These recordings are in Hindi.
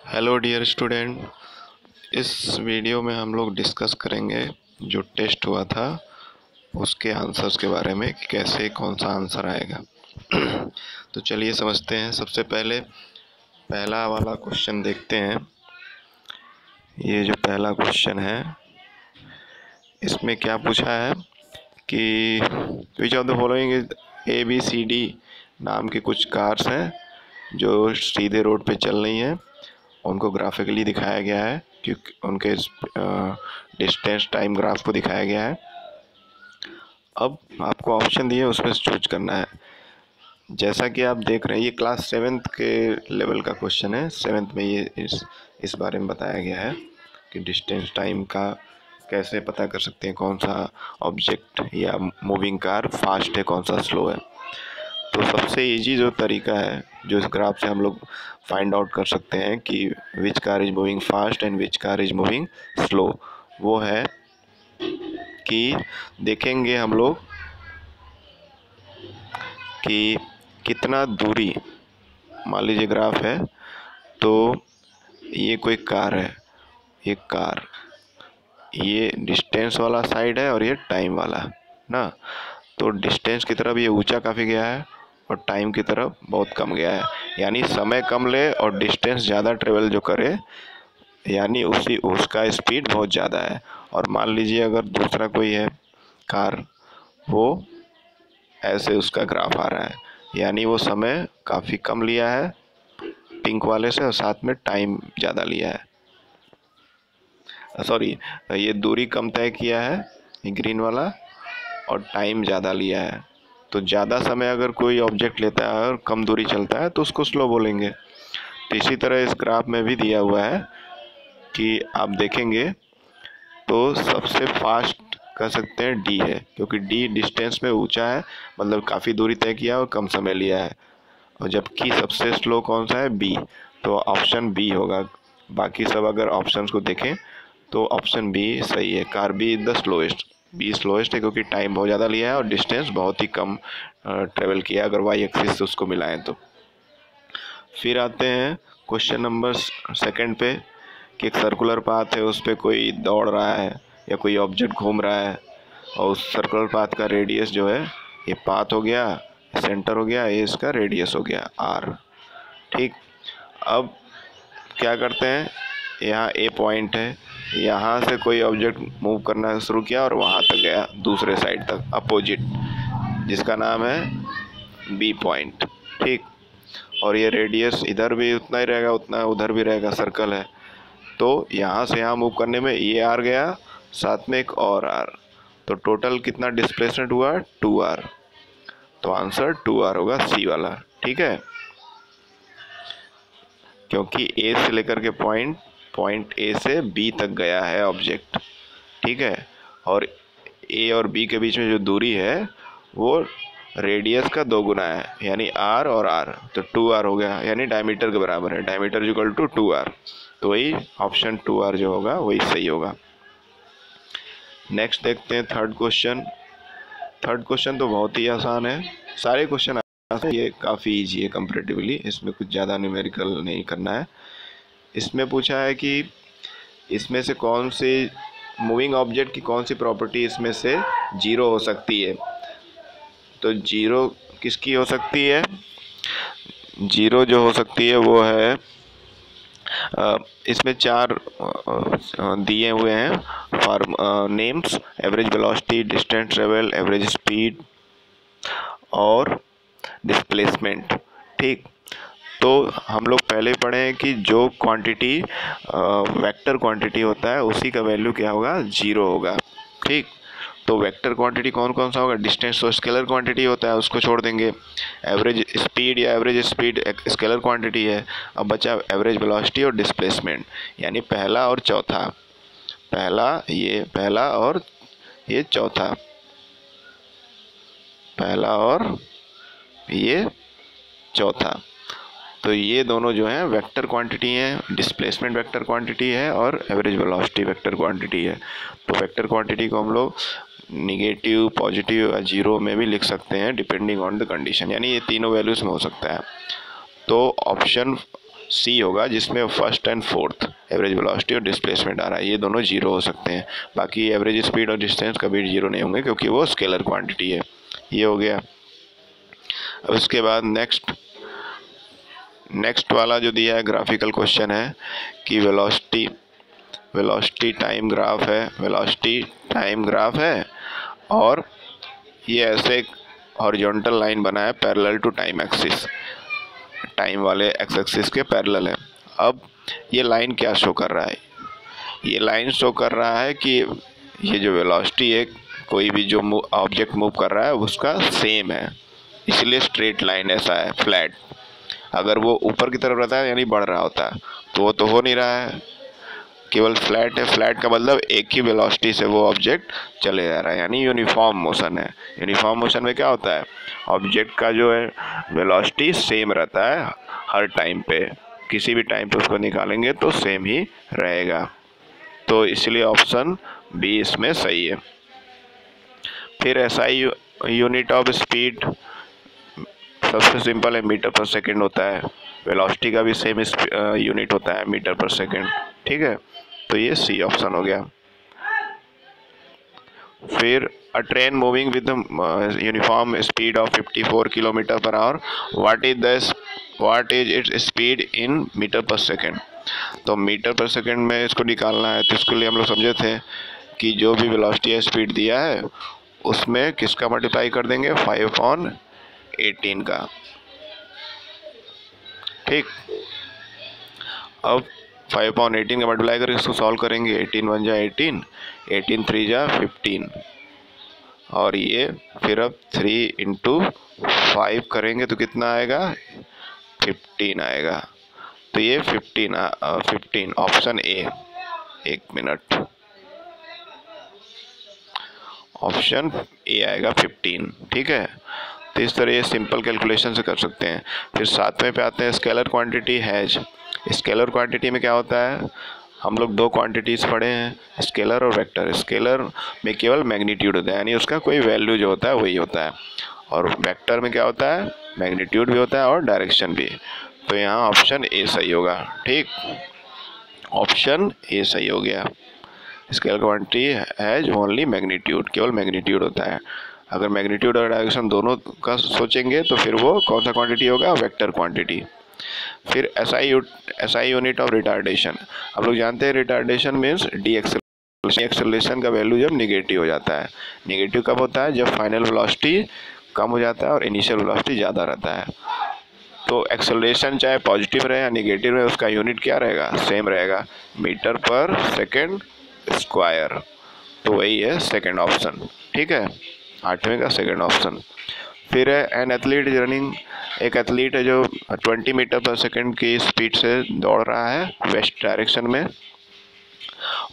Hello dear student. इस वीडियो में हम लोग डिस्कस करेंगे जो टेस्ट हुआ था उसके आंसर्स के बारे में कि कैसे कौन सा आंसर आएगा। तो चलिए समझते हैं। सबसे पहले पहला वाला क्वेश्चन देखते हैं। ये जो पहला क्वेश्चन है इसमें क्या पूछा है कि which of the following ABCD नाम की कुछ कार्स हैं जो सीधे रोड पे चल रही हैं। उनको ग्राफिकली दिखाया गया है क्योंकि उनके डिस्टेंस टाइम ग्राफ को दिखाया गया है। अब आपको ऑप्शन दिए उसमें से चूज करना है। जैसा कि आप देख रहे हैं ये क्लास 7th के लेवल का क्वेश्चन है। 7th में ये इस बारे में बताया गया है कि डिस्टेंस टाइम का कैसे पता कर सकते हैं कौन सा ऑब्जेक्ट या मूविंग कार फास्ट है कौन सा स्लो है। तो सबसे इजी जो तरीका है जो इस ग्राफ से हम लोग फाइंड आउट कर सकते हैं कि which car is moving fast and which car is moving slow, वो है कि देखेंगे हम लोग कि कितना दूरी, मान लीजिए ग्राफ है तो ये कोई कार है, ये कार, ये डिस्टेंस वाला साइड है और ये टाइम वाला ना। तो डिस्टेंस की तरफ ये ऊंचा काफ़ी गया है और टाइम की तरफ बहुत कम गया है, यानी समय कम ले और डिस्टेंस ज़्यादा ट्रेवल जो करे, यानी उसका स्पीड बहुत ज़्यादा है। और मान लीजिए अगर दूसरा कोई है कार, वो ऐसे उसका ग्राफ आ रहा है, यानी वो समय काफ़ी कम लिया है पिंक वाले से और साथ में टाइम ज़्यादा लिया है। सॉरी, ये दूरी कम तय किया है ये ग्रीन वाला और टाइम ज़्यादा लिया है। तो ज़्यादा समय अगर कोई ऑब्जेक्ट लेता है और कम दूरी चलता है तो उसको स्लो बोलेंगे। तो इसी तरह इस ग्राफ में भी दिया हुआ है कि आप देखेंगे तो सबसे फास्ट कह सकते हैं डी है, क्योंकि डी डिस्टेंस में ऊंचा है, मतलब काफ़ी दूरी तय किया और कम समय लिया है। और जबकि सबसे स्लो कौन सा है, बी, तो ऑप्शन बी होगा। बाकी सब अगर ऑप्शंस को देखें तो ऑप्शन बी सही है। Car B is the slowest, B slowest है क्योंकि टाइम बहुत ज़्यादा लिया है और डिस्टेंस बहुत ही कम ट्रेवल किया अगर वाई एक्सिस से उसको मिलाएं तो। फिर आते हैं क्वेश्चन नंबर 2 पे कि एक सर्कुलर पाथ है, उस पर कोई दौड़ रहा है या कोई ऑब्जेक्ट घूम रहा है और उस सर्कुलर पाथ का रेडियस जो है, ये पाथ हो गया, सेंटर हो गया, ये इसका रेडियस हो गया आर। ठीक, अब क्या करते हैं, यहाँ ए पॉइंट है, यहाँ से कोई ऑब्जेक्ट मूव करना शुरू किया और वहाँ तक गया दूसरे साइड तक अपोजिट, जिसका नाम है बी पॉइंट। ठीक, और ये रेडियस इधर भी उतना ही रहेगा, उतना उधर भी रहेगा, सर्कल है। तो यहाँ से यहाँ मूव करने में ये आर गया, साथ में एक और आर, तो टोटल कितना डिस्प्लेसमेंट हुआ, 2r। तो आंसर 2r होगा, सी वाला। ठीक है, क्योंकि ए से लेकर के पॉइंट ए से बी तक गया है ऑब्जेक्ट। ठीक है, और ए और बी के बीच में जो दूरी है वो रेडियस का 2 गुना है, यानी आर और आर, तो 2r हो गया, यानी डायमीटर के बराबर है। डायमीटर इक्वल टू 2r, तो वही ऑप्शन 2r जो होगा वही सही होगा। नेक्स्ट देखते हैं थर्ड क्वेश्चन। थर्ड क्वेश्चन तो बहुत ही आसान है, सारे क्वेश्चन आसान है, ये काफ़ी इजी है कंपैरेटिवली, इसमें कुछ ज़्यादा न्यूमेरिकल नहीं करना है। इसमें पूछा है कि इसमें से कौन सी मूविंग ऑब्जेक्ट की कौन सी प्रॉपर्टी इसमें से जीरो हो सकती है। तो जीरो किसकी हो सकती है, जीरो जो हो सकती है वो है, इसमें 4 दिए हुए हैं form names: average velocity, distance travel, average speed और डिस्प्लेसमेंट। ठीक, तो हम लोग पहले पढ़े हैं कि जो क्वांटिटी वेक्टर क्वांटिटी होता है उसी का वैल्यू क्या होगा, जीरो होगा। ठीक, तो वेक्टर क्वांटिटी कौन कौन सा होगा, डिस्टेंस तो स्केलर क्वांटिटी होता है, उसको छोड़ देंगे। एवरेज स्पीड या एवरेज स्पीड एक स्केलर क्वांटिटी है। अब बचा एवरेज वेलोसिटी और डिस्प्लेसमेंट, यानी पहला और चौथा, पहला और ये चौथा, पहला और ये चौथा। तो ये दोनों जो हैं वेक्टर क्वांटिटी हैं, डिस्प्लेसमेंट वेक्टर क्वांटिटी है और एवरेज वेलोसिटी वेक्टर क्वांटिटी है। तो वेक्टर क्वांटिटी को हम लोग निगेटिव, पॉजिटिव या जीरो में भी लिख सकते हैं डिपेंडिंग ऑन द कंडीशन, यानी ये तीनों वैल्यूज में हो सकता है। तो ऑप्शन सी होगा, जिसमें first and fourth average velocity और डिस्प्लेसमेंट आ रहा है, ये दोनों जीरो हो सकते हैं। बाकी एवरेज स्पीड और डिस्टेंस कभी जीरो नहीं होंगे, क्योंकि वो स्केलर क्वांटिटी है। ये हो गया। अब इसके बाद नेक्स्ट वाला जो दिया है ग्राफिकल क्वेश्चन है कि वेलोसिटी टाइम ग्राफ है और ये ऐसे एक हॉरिजॉन्टल लाइन बना है parallel to time axis, time वाले एक्स एक्सिस के पैरेलल है। अब ये लाइन क्या शो कर रहा है? ये लाइन शो कर रहा है कि ये जो वेलोसिटी है, कोई भी जो ऑब्जेक्ट मूव कर रहा है उसका सेम है, इसलिए स्ट्रेट लाइन ऐसा है, फ्लैट। अगर वो ऊपर की तरफ रहता है यानी बढ़ रहा होता है, तो वो तो हो नहीं रहा है, केवल फ्लैट है। फ्लैट का मतलब एक ही वेलोसिटी से वो ऑब्जेक्ट चले जा रहा है, यानी यूनिफॉर्म मोशन है। यूनिफॉर्म मोशन में क्या होता है, ऑब्जेक्ट का जो है वेलोसिटी सेम रहता है हर टाइम पे, किसी भी टाइम पे उसको निकालेंगे तो सेम ही रहेगा। तो इसलिए ऑप्शन बी इसमें सही है। फिर एसआई यूनिट ऑफ स्पीड सबसे सिंपल है, मीटर पर सेकंड होता है। वेलोसिटी का भी सेम यूनिट होता है, मीटर पर सेकंड। ठीक है, तो ये सी ऑप्शन हो गया। फिर a train moving with uniform speed of 54 kilometre per hour, what is its speed in metre per second. तो मीटर पर सेकंड में इसको निकालना है, तो इसके लिए हम लोग समझे थे कि जो भी वेलोसिटी या स्पीड दिया है उसमें किसका मल्टीप्लाई कर देंगे, 5/18 का। ठीक, अब 5/18 का मल्टीप्लाई करके इसको सॉल्व करेंगे। 18 1 जा 18, 18 3 जा 15, और ये फिर अब 3 इंटू 5 करेंगे तो कितना आएगा, 15 आएगा। तो ये 15 ऑप्शन ए, एक मिनट, ऑप्शन ए आएगा 15। ठीक है, तो इस तरह ये सिंपल कैलकुलेशन से कर सकते हैं। फिर सातवें पे आते हैं scalar quantity has. Scalar quantity में क्या होता है, हम लोग दो क्वांटिटीज़ पढ़े हैं, स्केलर और वेक्टर। स्केलर में केवल मैग्नीट्यूड होता है, यानी उसका कोई वैल्यू जो होता है वही होता है, और वेक्टर में क्या होता है, मैग्नीट्यूड भी होता है और डायरेक्शन भी। तो यहाँ ऑप्शन ए सही होगा। ठीक, ऑप्शन ए सही हो गया। Scalar quantity has only magnitude, केवल मैग्नीट्यूड होता है। अगर मैग्नीट्यूड और डायरेक्शन दोनों का सोचेंगे तो फिर वो कौन सा क्वांटिटी होगा, वेक्टर क्वांटिटी। फिर एसआई यूनिट ऑफ रिटार्डेशन। आप लोग जानते हैं रिटार्डेशन मीन्स डी एक्सेलरेशन का वैल्यू जब निगेटिव हो जाता है। निगेटिव कब होता है, जब फाइनल वेलोसिटी कम हो जाता है और इनिशियल वेलोसिटी ज़्यादा रहता है। तो एक्सेलरेशन चाहे पॉजिटिव रहे या निगेटिव रहे, उसका यूनिट क्या रहेगा, सेम रहेगा, मीटर पर सेकेंड स्क्वायर। तो वही है सेकेंड ऑप्शन। ठीक है, 8वें का सेकेंड ऑप्शन। फिर है एन एथलीट रनिंग। एक एथलीट है जो 20 मीटर पर सेकेंड की स्पीड से दौड़ रहा है वेस्ट डायरेक्शन में।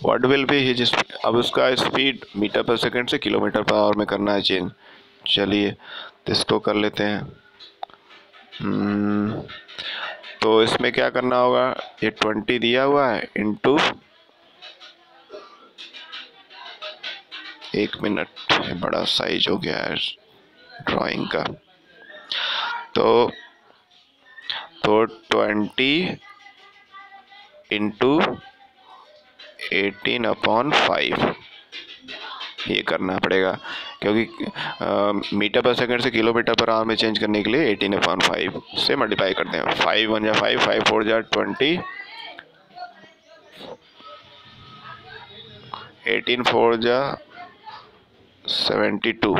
व्हाट विल बी हिज, अब उसका स्पीड मीटर पर सेकेंड से किलोमीटर पर आवर में करना है चेंज। चलिए तो इसको कर लेते हैं। तो इसमें क्या करना होगा, ये 20 दिया हुआ है इंटू, एक मिनट, बड़ा साइज हो गया है ड्राइंग का। तो 20 इंटू 18/5 ये करना पड़ेगा, क्योंकि मीटर पर सेकंड से किलोमीटर पर आवर में चेंज करने के लिए 18/5 से मल्टीप्लाई करते हैं। 5 1 जा 5, 5 4 जा 20, 18 4 जा 72।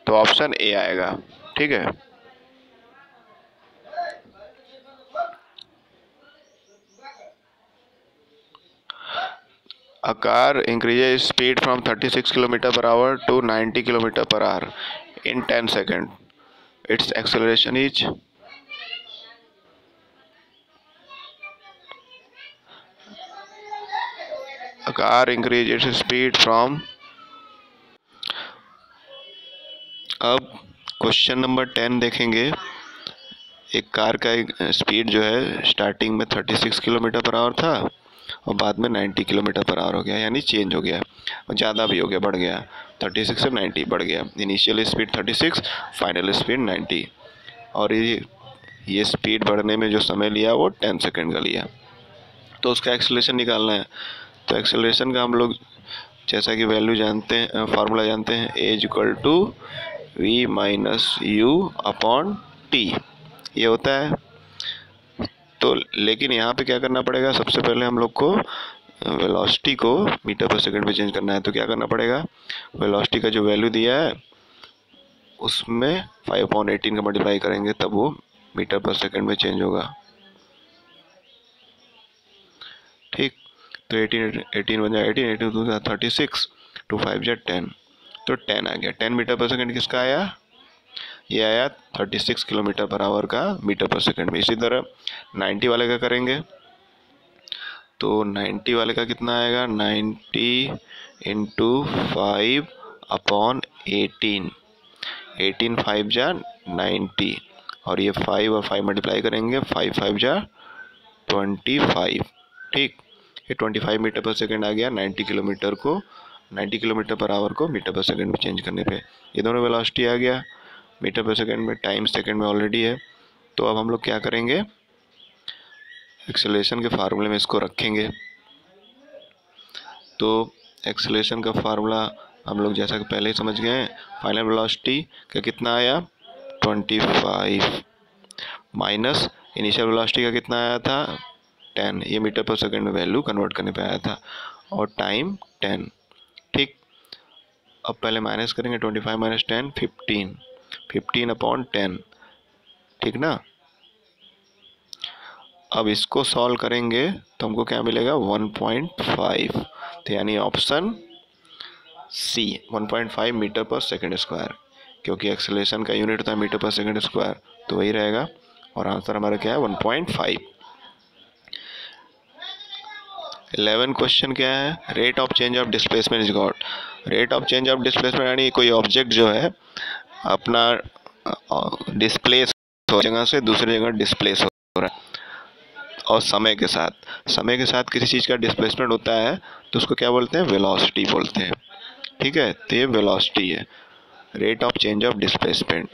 तो ऑप्शन ए आएगा। ठीक है, A car increases speed from 36 km per hour to 90 km per hour in 10 seconds. Its acceleration is, a car increases its speed from, अब क्वेश्चन नंबर 10 देखेंगे। एक कार का स्पीड जो है स्टार्टिंग में 36 किलोमीटर पर आवर था और बाद में 90 किलोमीटर पर आवर हो गया, यानी चेंज हो गया और ज़्यादा भी हो गया, बढ़ गया, 36 से 90 बढ़ गया। Initial speed 36, final speed 90। और ये ये स्पीड बढ़ने में जो समय लिया वो 10 सेकेंड का लिया। तो उसका एक्सेलरेशन निकालना है। तो एक्सेलरेशन का हम लोग जैसा कि वैल्यू जानते हैं, फार्मूला जानते हैं, a=v-u/t ये होता है। तो लेकिन यहाँ पे क्या करना पड़ेगा, सबसे पहले हम लोग को वेलोसिटी को मीटर पर सेकंड में चेंज करना है। तो क्या करना पड़ेगा, वेलोसिटी का जो वैल्यू दिया है उसमें 5/18 का मल्टीप्लाई करेंगे, तब वो मीटर पर सेकंड में चेंज होगा। ठीक, तो 18 बन जाएगा 18, 18 2 36, 2 5 जा 10, तो 10 आ गया। 10 मीटर पर सेकंड किसका आया, ये आया 36 किलोमीटर पर आवर का मीटर पर सेकंड में। इसी तरह 90 वाले का करेंगे, तो 90 वाले का कितना आएगा, 90 इंटू 5/18, 18 5 जा 90, और ये 5 और 5 मल्टीप्लाई करेंगे, 5 5 जा 25। ठीक, ये 25 मीटर पर सेकंड आ गया 90 किलोमीटर पर आवर को मीटर पर सेकंड में चेंज करने पे। ये दोनों वेलोसिटी आ गया मीटर पर सेकंड में, टाइम सेकंड में ऑलरेडी है। तो अब हम लोग क्या करेंगे, एक्सेलरेशन के फार्मूले में इसको रखेंगे। तो एक्सेलरेशन का फार्मूला हम लोग जैसा कि पहले ही समझ गए हैं, फाइनल वेलोसिटी का कितना आया 25 माइनस इनिशियल वेलोसिटी का कितना आया था 10, ये मीटर पर सेकंड में वैल्यू कन्वर्ट करने पे आया था, और टाइम 10। ठीक, अब पहले माइनस करेंगे, 25 माइनस 10 15, 15/10। ठीक ना, अब इसको सॉल्व करेंगे तो हमको क्या मिलेगा 1.5, तो यानी option C 1.5 metre per second square, क्योंकि एक्सेलरेशन का यूनिट होता है मीटर पर सेकंड स्क्वायर, तो वही रहेगा। और आंसर हमारा क्या है 1.5। 11 क्वेश्चन क्या है, rate of change of displacement is got. Rate of change of displacement यानी कोई ऑब्जेक्ट जो है अपना डिस्प्लेस हो जगह से दूसरी जगह डिस्प्लेस हो रहा है, और समय के साथ किसी चीज़ का डिस्प्लेसमेंट होता है तो उसको क्या बोलते हैं, वेलोसिटी बोलते हैं। ठीक है, तो ये वेलोसिटी है, rate of change of displacement.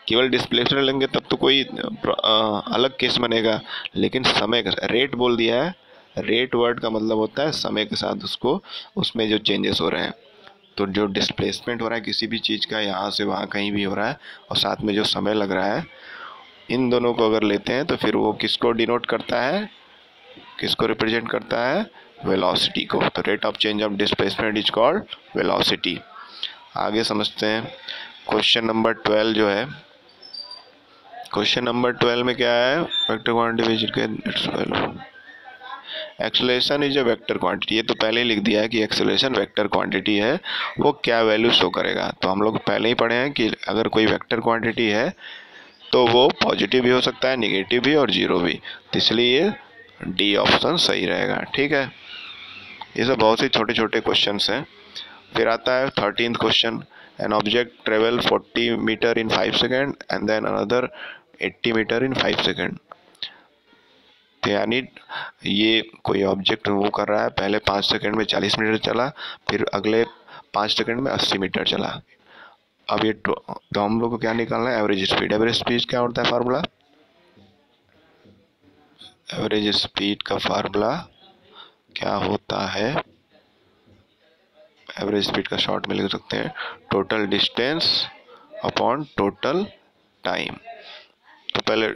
केवल डिस्प्लेसमेंट लेंगे तब तो कोई अलग केस बनेगा, लेकिन समय का रेट बोल दिया है, रेट वर्ड का मतलब होता है समय के साथ उसको उसमें जो चेंजेस हो रहे हैं। तो जो डिस्प्लेसमेंट हो रहा है किसी भी चीज़ का, यहाँ से वहाँ कहीं भी हो रहा है, और साथ में जो समय लग रहा है, इन दोनों को अगर लेते हैं तो फिर वो किसको डिनोट करता है, किसको रिप्रेजेंट करता है, वेलोसिटी को। तो rate of change of displacement is called velocity. आगे समझते हैं क्वेश्चन नंबर 12 जो है। क्वेश्चन नंबर 12 में क्या है, vector quantity acceleration is a vector quantity. ये तो पहले ही लिख दिया है कि एक्सेलरेशन वेक्टर क्वांटिटी है, वो क्या वैल्यू शो करेगा। तो हम लोग पहले ही पढ़े हैं कि अगर कोई वेक्टर क्वांटिटी है तो वो पॉजिटिव भी हो सकता है, निगेटिव भी और जीरो भी, तो इसलिए डी ऑप्शन सही रहेगा। ठीक है, ये सब बहुत ही छोटे छोटे क्वेश्चंस हैं। फिर आता है 13th question, an object travel 40 metre in 5 second and then another 80 metre in 5 second. तो यानी ये कोई ऑब्जेक्ट वो कर रहा है, पहले 5 सेकेंड में 40 मीटर चला, फिर अगले 5 सेकेंड में 80 मीटर चला। अब ये तो हम लोग को क्या निकालना है, एवरेज स्पीड। एवरेज स्पीड क्या होता है फार्मूला, एवरेज स्पीड का फार्मूला क्या होता है, एवरेज स्पीड का शॉर्ट में लिख सकते हैं total distance upon total time. तो पहले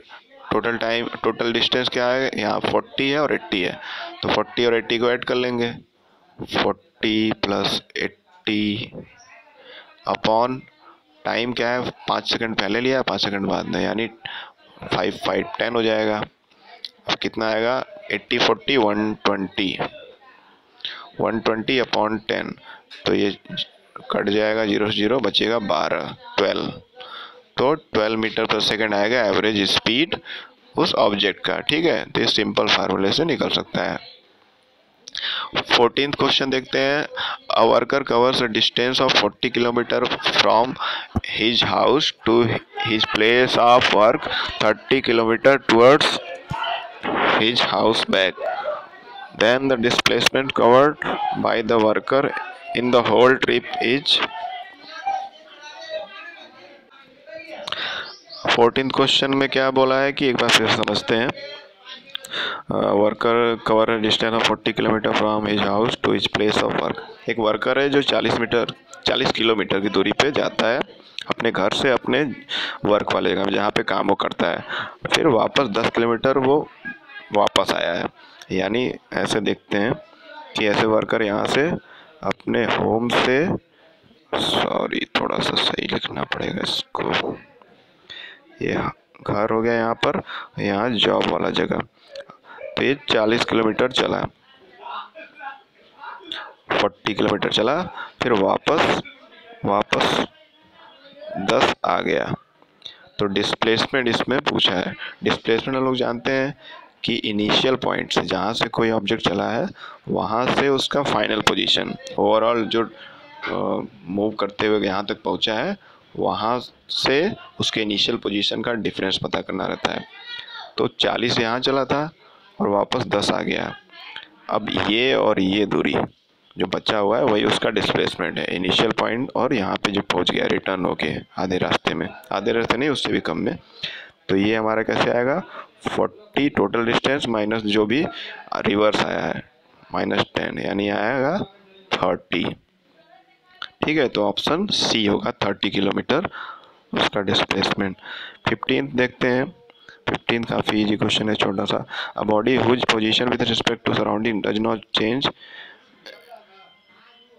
टोटल डिस्टेंस क्या है, यहाँ 40 है और 80 है, तो 40 और 80 को ऐड कर लेंगे, 40 + 80 अपॉन टाइम क्या है, 5 सेकंड पहले लिया 5 सेकंड बाद में, यानी 5 5 10 हो जाएगा। अब कितना आएगा 80 40 120 अपॉन 10, तो ये कट जाएगा 0 से 0, बचेगा 12। तो 12 मीटर पर सेकंड आएगा एवरेज स्पीड उस ऑब्जेक्ट का। ठीक है, तो ये सिंपल फार्मूले से निकल सकता है। 14th क्वेश्चन देखते हैं, a worker covers a distance of 40 kilometre from his house to his place of work, 30 kilometre towards his house back, then the displacement covered by the worker in the whole trip is 14th question में क्या बोला है कि एक बार फिर समझते हैं। Worker cover distance of 40 kilometre from his house to his place of work. एक वर्कर है जो 40 किलोमीटर की दूरी पे जाता है अपने घर से अपने वर्क वाले जगह जहाँ पे काम वो करता है, फिर वापस 10 किलोमीटर वो वापस आया है। यानी ऐसे देखते हैं कि ऐसे वर्कर यहाँ से अपने होम से, सॉरी थोड़ा सा सही लिखना पड़ेगा इसको, ये घर हो गया यहाँ पर, यहाँ जॉब वाला जगह, तो ये 40 किलोमीटर चला, 40 किलोमीटर चला, फिर वापस 10 आ गया। तो डिस्प्लेसमेंट इसमें पूछा है। डिस्प्लेसमेंट हम लोग जानते हैं कि इनिशियल पॉइंट से जहाँ से कोई ऑब्जेक्ट चला है वहाँ से उसका फाइनल पोजीशन, ओवरऑल जो मूव करते हुए यहाँ तक पहुँचा है वहाँ से उसके इनिशियल पोजीशन का डिफरेंस पता करना रहता है। तो 40 यहाँ चला था और वापस 10 आ गया। अब ये और ये दूरी जो बचा हुआ है वही उसका डिस्प्लेसमेंट है, इनिशियल पॉइंट और यहाँ पे जो पहुँच गया रिटर्न होके आधे रास्ते में, आधे रास्ते नहीं उससे भी कम में। तो ये हमारा कैसे आएगा, 40 टोटल डिस्टेंस माइनस जो भी रिवर्स आया है -10, यानी आएगा 30। ठीक है, तो ऑप्शन सी होगा 30 किलोमीटर उसका डिस्प्लेसमेंट। 15 देखते हैं। 15 काफ़ी इजी क्वेश्चन है, छोटा सा। A body whose position with respect to surrounding does not change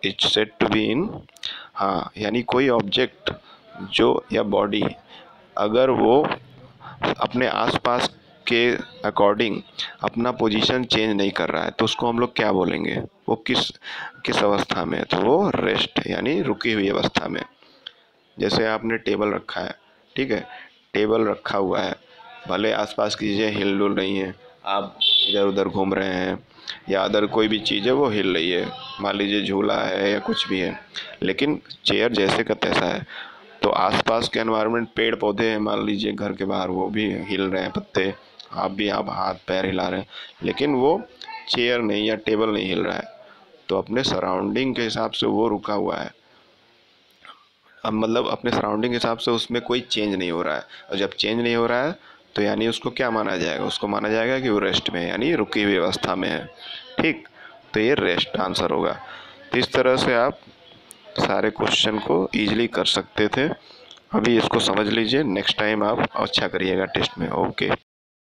it's said to be in, हाँ यानी कोई ऑब्जेक्ट जो या बॉडी अगर वो अपने आसपास के अकॉर्डिंग अपना पोजीशन चेंज नहीं कर रहा है तो उसको हम लोग क्या बोलेंगे, वो किस किस अवस्था में है, तो वो रेस्ट यानी रुकी हुई अवस्था में। जैसे आपने टेबल रखा है, ठीक है, टेबल रखा हुआ है, भले आसपास की चीज़ें हिल डुल रही हैं, आप इधर उधर घूम रहे हैं या अदर कोई भी चीज़ है वो हिल रही है, मान लीजिए झूला है या कुछ भी है, लेकिन चेयर जैसे का तैसा है। तो आसपास के एनवायरनमेंट, पेड़ पौधे हैं मान लीजिए घर के बाहर, वो भी हिल रहे हैं पत्ते, आप हाथ पैर हिला रहे हैं, लेकिन वो चेयर नहीं या टेबल नहीं हिल रहा है। तो अपने सराउंडिंग के हिसाब से वो रुका हुआ है। अब मतलब अपने सराउंडिंग के हिसाब से उसमें कोई चेंज नहीं हो रहा है, और जब चेंज नहीं हो रहा है तो यानी उसको क्या माना जाएगा, उसको माना जाएगा कि वो रेस्ट में है, यानी रुकी हुई अवस्था में है। ठीक, तो ये रेस्ट आंसर होगा। तो इस तरह से आप सारे क्वेश्चन को ईजिली कर सकते थे। अभी इसको समझ लीजिए, नेक्स्ट टाइम आप अच्छा करिएगा टेस्ट में। ओके।